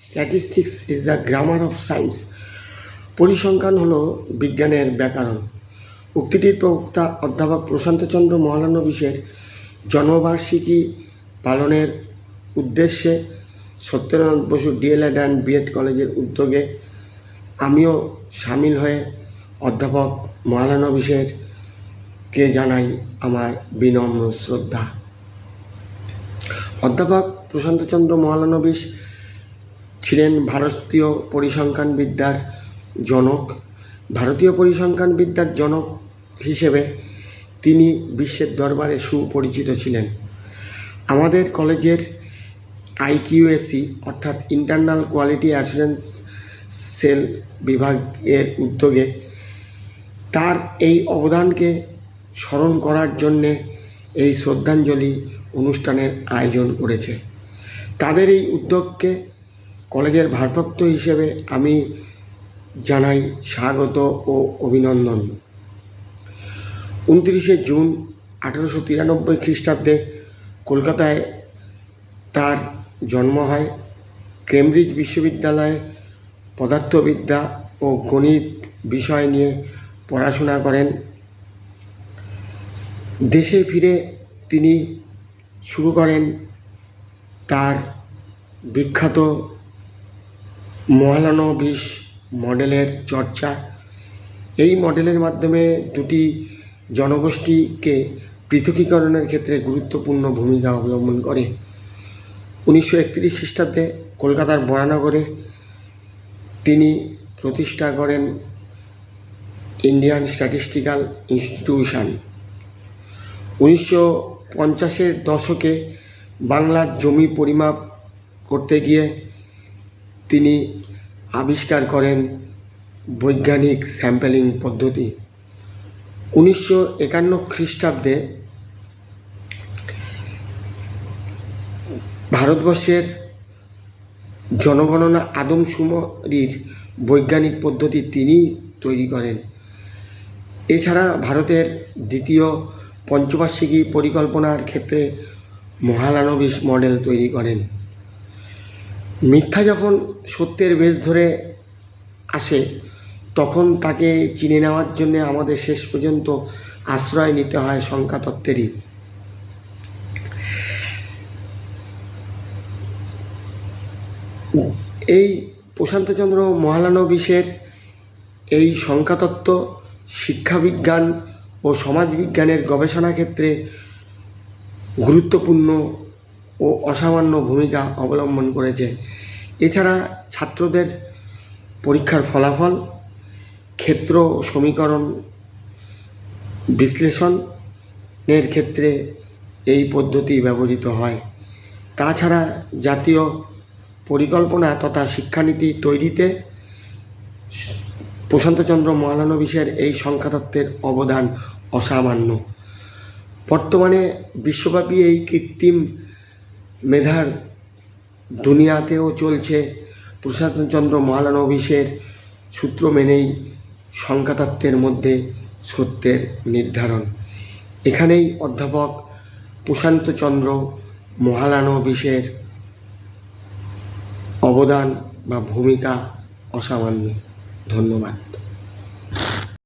Statistics is the grammar of science. পরিসংখ্যান হলো বিজ্ঞানের ব্যাকরণ। উক্তিটির প্রবক্তা অধ্যাপক প্রশান্তচন্দ্র মহলানবিশের জন্মবার্ষিকী পালনের উদ্দেশ্যে Satyendranath Basu DElEd and BEd কলেজের উদ্যোগে আমিও সামিল হয়ে অধ্যাপক মহলানবিশকে জানাই আমার বিনম্র শ্রদ্ধা। অধ্যাপক প্রশান্তচন্দ্র মহলানবিশ ছিলেন ভারতীয় পরিসংখ্যানবিদ্যার জনক। ভারতীয় পরিসংখ্যানবিদ্যার জনক হিসেবে তিনি বিশ্বের দরবারে সুপরিচিত ছিলেন। আমাদের কলেজের IQAC অর্থাৎ ইন্টারনাল কোয়ালিটি অ্যাসুরেন্স সেল বিভাগের উদ্যোগে তার এই অবদানকে স্মরণ করার জন্যে এই শ্রদ্ধাঞ্জলি অনুষ্ঠানের আয়োজন করেছে। তাদের এই উদ্যোগকে কলেজের ভারপ্রাপ্ত হিসেবে আমি জানাই স্বাগত ও অভিনন্দন। 29শে জুন 1893 খ্রিস্টাব্দে কলকাতায় তার জন্ম হয়। কেমব্রিজ বিশ্ববিদ্যালয়ে পদার্থবিদ্যা ও গণিত বিষয় নিয়ে পড়াশোনা করেন। দেশে ফিরে তিনি শুরু করেন তার বিখ্যাত মহলানবিশ মডেলের চর্চা। এই মডেলের মাধ্যমে দুটি জনগোষ্ঠীকে পৃথকীকরণের ক্ষেত্রে গুরুত্বপূর্ণ ভূমিকা অবলম্বন করে। 1931 খ্রিস্টাব্দে কলকাতার বরানগরে তিনি প্রতিষ্ঠা করেন ইন্ডিয়ান স্ট্যাটিস্টিক্যাল ইনস্টিটিউশন। 1950-এর দশকে বাংলার জমি পরিমাপ করতে গিয়ে তিনি আবিষ্কার করেন বৈজ্ঞানিক স্যাম্পলিং পদ্ধতি। 1951 খ্রিস্টাব্দে ভারতবর্ষের জনগণনা আদমশুমারির বৈজ্ঞানিক পদ্ধতি তিনি তৈরি করেন। এছাড়া ভারতের দ্বিতীয় পঞ্চবার্ষিকী পরিকল্পনার ক্ষেত্রে মহলানবিশ মডেল তৈরি করেন। মিথ্যা যখন সত্যের বেশ ধরে আসে তখন তাকে চিনে নেওয়ার জন্য আমাদের শেষ পর্যন্ত আশ্রয় নিতে হয় সংখ্যাতত্ত্বেরই। এই প্রশান্তচন্দ্র মহলানবিশের এই সংখ্যাতত্ত্ব শিক্ষাবিজ্ঞান ও সমাজবিজ্ঞানের গবেষণা ক্ষেত্রে গুরুত্বপূর্ণ ও অসামান্য ভূমিকা অবলম্বন করেছে। এছাড়া ছাত্রদের পরীক্ষার ফলাফল, ক্ষেত্র সমীকরণ বিশ্লেষণের ক্ষেত্রে এই পদ্ধতি ব্যবহৃত হয়। তাছাড়া জাতীয় পরিকল্পনা তথা শিক্ষানীতি তৈরিতে প্রশান্তচন্দ্র মহলানবিশের এই সংখ্যাতত্ত্বের অবদান অসামান্য। বর্তমানে বিশ্বব্যাপী এই কৃত্রিম মেধার দুনিয়াতেও চলছে প্রশান্তচন্দ্র মহলানবিশের সূত্র মেনেই সংখ্যাতত্ত্বের মধ্যে সত্যের নির্ধারণ। এখানেই অধ্যাপক প্রশান্তচন্দ্র মহলানবিশের অবদান বা ভূমিকা অসামান্য। ধন্যবাদ।